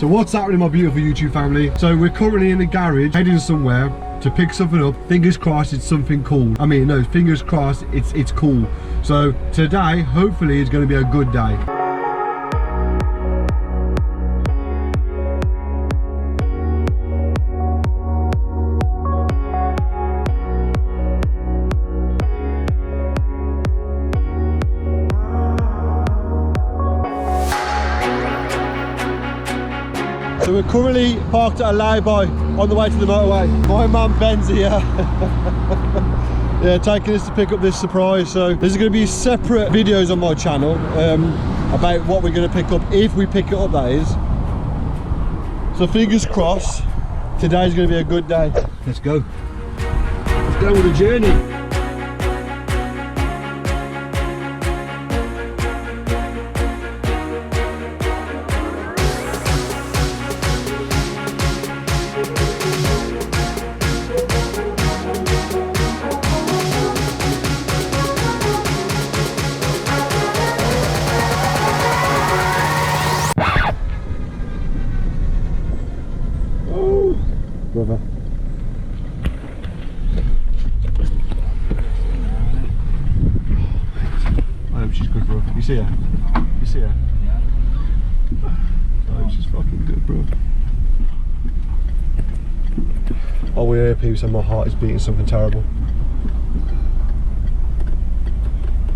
So what's happening, my beautiful YouTube family? So we're currently in the garage, heading somewhere to pick something up. Fingers crossed it's something cool. I mean, no, fingers crossed it's cool. So today, hopefully, is going to be a good day. So we're currently parked at a lay-by on the way to the motorway. My man Ben's here. Yeah, taking us to pick up this surprise. So there's going to be separate videos on my channel about what we're going to pick up, if we pick it up, that is. So fingers crossed, today's going to be a good day. Let's go. Let's go on the journey. Brother. I hope she's good, bro. You see her? You see her? Yeah. I hope she's fucking good, bro. Oh, we're here, peeps, and my heart is beating something terrible.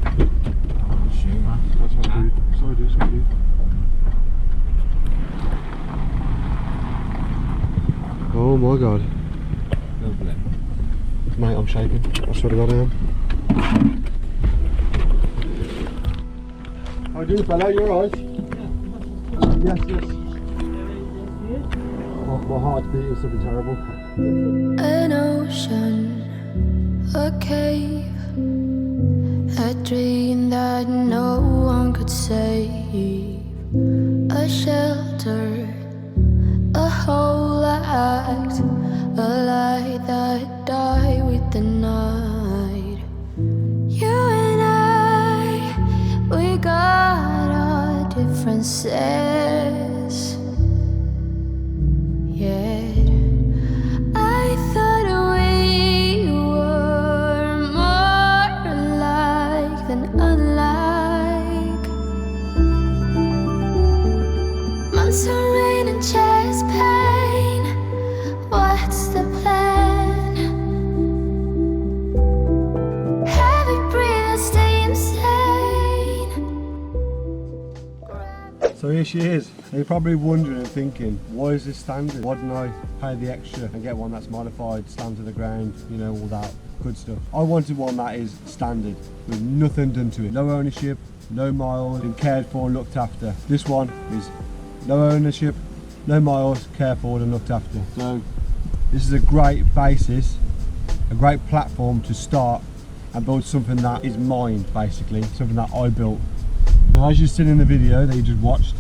That's how I do. Sorry, dude. Sorry, dude. Oh my god. Lovely. Mate, I'm shaking. I swear to god I am. How are you doing, fella? You alright? Yes, yes. Oh, my heart's beating something terrible. An ocean, a cave, a dream that no one could save, a shelter, a whole act, a light that died with the night. You and I, we got our differences, yet I thought we were more alike than unlike. Months of rain and chest pain, what's the plan? Heavy breathing, stay insane. So here she is. And you're probably wondering and thinking, why is this standard? Why didn't I pay the extra and get one that's modified, stand to the ground, you know, all that good stuff? I wanted one that is standard, with nothing done to it. No ownership, no miles, been cared for and looked after. This one is no ownership, no miles, cared for and looked after. So this is a great basis, a great platform to start and build something that is mine, basically, something that I built. Now, as you've seen in the video that you just watched,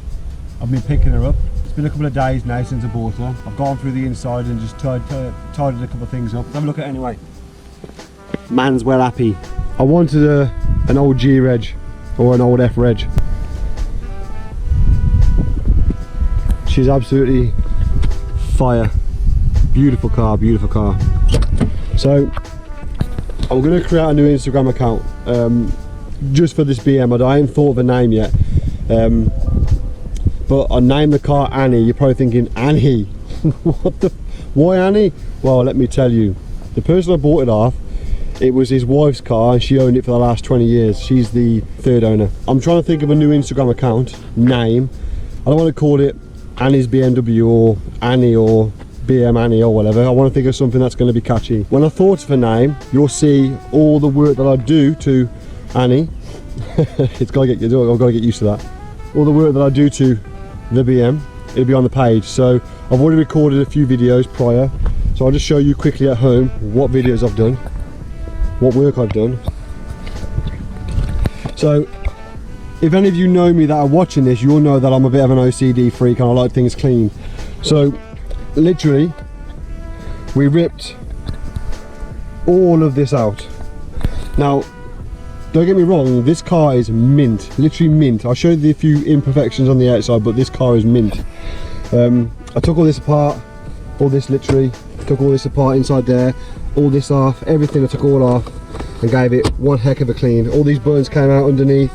I've been picking her up. It's been a couple of days now since I bought her. I've gone through the inside and just tidied a couple of things up. Let's have a look at it anyway. Man's well happy. I wanted an old G reg or an old F reg. She's absolutely fire. Beautiful car, beautiful car. So I'm going to create a new Instagram account just for this BM. I haven't thought of a name yet, but I named the car Annie. You're probably thinking, Annie? Why Annie? Well, let me tell you, the person I bought it off, it was his wife's car and she owned it for the last 20 years. She's the third owner. I'm trying to think of a new Instagram account name. I don't want to call it Annie's BMW or Annie or BM Annie or whatever. I want to think of something that's going to be catchy. When I thought of a name, you'll see all the work that I do to Annie. I've got to get used to that. All the work that I do to the BM, it'll be on the page. So I've already recorded a few videos prior, so I'll just show you quickly at home what videos I've done, what work I've done. So if any of you know me that are watching this, you'll know that I'm a bit of an OCD freak and I like things clean. So literally we ripped all of this out. Now don't get me wrong, this car is mint, literally mint. I'll show you a few imperfections on the outside, but this car is mint. I took all this apart, all this literally, took all this apart inside there, all this off, everything I took all off and gave it one heck of a clean. All these burns came out underneath.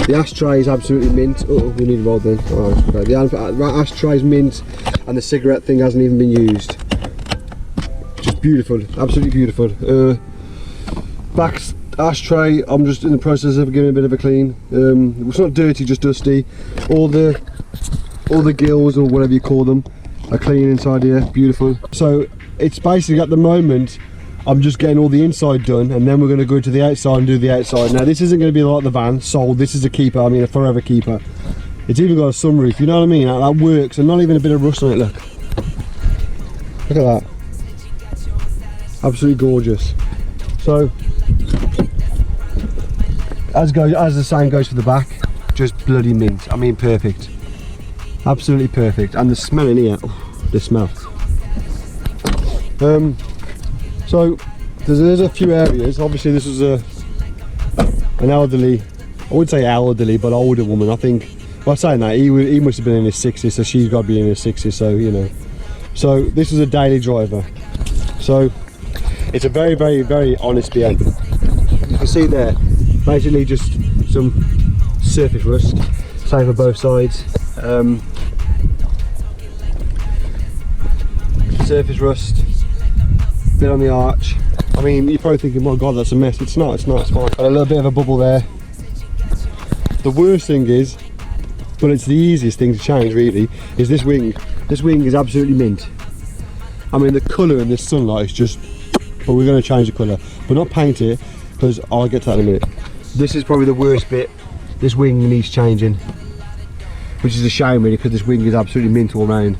The ashtray is absolutely mint. Oh, we need a roll then. Oh, okay. The ashtray is mint and the cigarette thing hasn't even been used. Just beautiful, absolutely beautiful. Back ashtray, I'm just in the process of giving it a bit of a clean. It's not dirty, just dusty. All the gills or whatever you call them are clean inside here, beautiful. So it's basically at the moment I'm just getting all the inside done and then we're going to go to the outside and do the outside. Now this isn't going to be like the van, sold, this is a keeper, I mean a forever keeper. It's even got a sunroof, you know what I mean, that works and not even a bit of rust on it, look. Look at that. Absolutely gorgeous. So, as the saying goes for the back, just bloody mint, I mean perfect. Absolutely perfect, and the smell in here, oh, the smell. So there's a few areas. Obviously this was an elderly, I wouldn't say elderly, but older woman. I think, by saying that, he must have been in his 60s, so she's got to be in her 60s, so you know. So this is a daily driver. So it's a very, very, very honest BM. You can see there, basically just some surface rust, same for both sides. Surface rust, bit on the arch. I mean, you're probably thinking, my God, that's a mess. It's not, it's fine. Got a little bit of a bubble there. The worst thing is, but it's the easiest thing to change really, is this wing. This wing is absolutely mint. I mean, the colour in this sunlight is just, but we're going to change the colour. But not paint it, because I'll get to that in a minute. This is probably the worst bit. This wing needs changing, which is a shame really, because this wing is absolutely mint all round.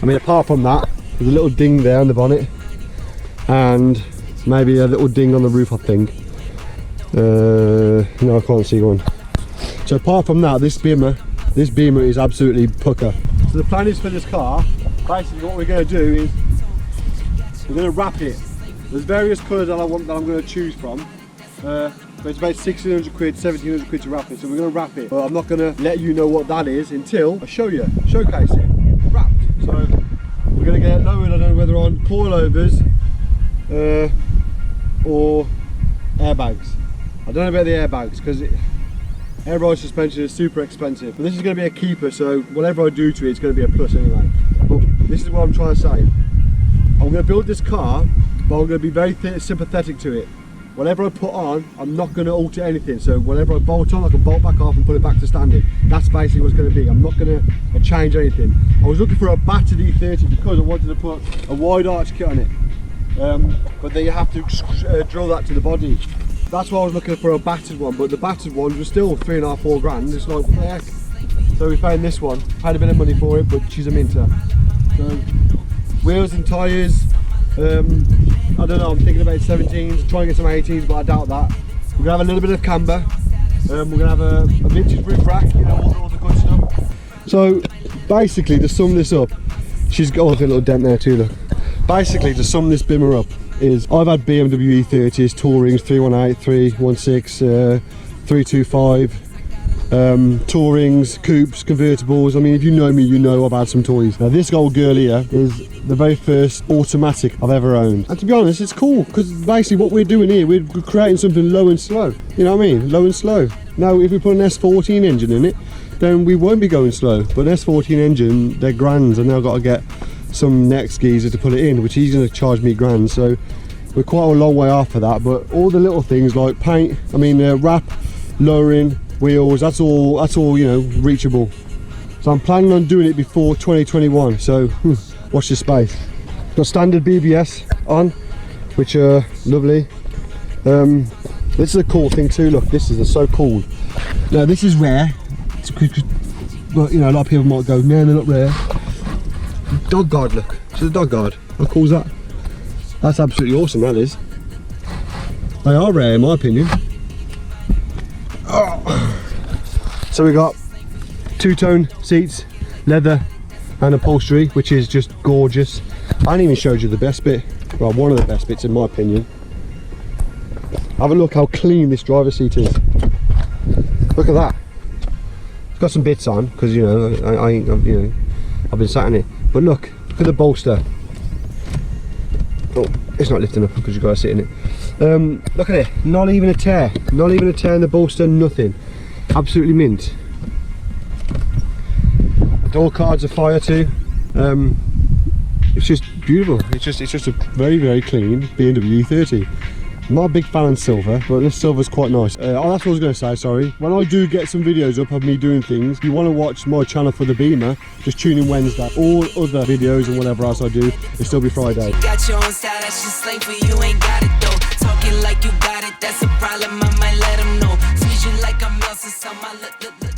I mean, apart from that, there's a little ding there on the bonnet and maybe a little ding on the roof, I think. No, I can't see one. So apart from that, this beamer is absolutely pucker. So the plan is for this car, basically what we're going to do is we're going to wrap it. There's various colours that I'm going to choose from, but it's about 1600 quid, 1700 quid to wrap it, so we're going to wrap it. But I'm not going to let you know what that is until I show you, showcase it, wrapped. So we're going to get it lowered, I don't know whether on coilovers or airbags. I don't know about the airbags because air ride suspension is super expensive. But this is going to be a keeper, so whatever I do to it, it's going to be a plus anyway. But this is what I'm trying to say. I'm going to build this car, but I'm going to be very sympathetic to it. Whatever I put on, I'm not going to alter anything. So whatever I bolt on, I can bolt back off and put it back to standard. That's basically what it's going to be. I'm not going to change anything. I was looking for a battered E30 because I wanted to put a wide arch kit on it. But then you have to drill that to the body. That's why I was looking for a battered one, but the battered ones were still 3.5, 4 grand. It's like, what the heck? So we found this one. Paid a bit of money for it, but she's a minter. So wheels and tyres. I don't know, I'm thinking about 17s, try and get some 18s, but I doubt that. We're going to have a little bit of camber, we're going to have a vintage roof rack, you know, all the good stuff. So basically, to sum this up, she's got a little dent there too, look. Basically, to sum this bimmer up, is I've had BMW E30s, Tourings, 318, 316, 325, Tourings, coups, convertibles. I mean, if you know me, you know I've had some toys. Now this old girl here is the very first automatic I've ever owned, and to be honest, it's cool because basically what we're doing here, we're creating something low and slow, you know what I mean, low and slow. Now if we put an S14 engine in it, then we won't be going slow, but an S14 engine, they're grands, and now I've got to get some next geezer to put it in, which he's going to charge me grand, so we're quite a long way off for that. But all the little things like paint, I mean wrap, lowering, wheels, that's all you know, reachable. So I'm planning on doing it before 2021, so watch this space. Got standard BBS on, which are lovely. This is a cool thing too, look, this is so cool. Now this is rare, but you know, a lot of people might go, man, they're not rare. Dog guard, look, so the dog guard, how cool is that? That's absolutely awesome, that is. They are rare in my opinion. Oh. So we got two-tone seats, leather and upholstery, which is just gorgeous. I haven't even showed you the best bit, well, one of the best bits in my opinion. Have a look how clean this driver's seat is. Look at that. It's got some bits on because, you know, I ain't, you know, I've been sat in it. But look at the bolster. Oh, it's not lifting up because you've got to sit in it. Look at it, not even a tear. Not even a tear in the bolster, nothing. Absolutely mint. Door cards are fire too. It's just beautiful. It's just a very, very clean BMW E30. I'm not a big fan of silver, but this silver's quite nice. Oh, that's what I was going to say, sorry. When I do get some videos up of me doing things, if you want to watch my channel for the Beamer, just tune in Wednesday. All other videos and whatever else I do, it'll still be Friday. Got your own style, that's just slang for you, ain't got it though. Talking like you got it, that's a problem, I might let them know. Squeeze you like I'm Elsa, so my look.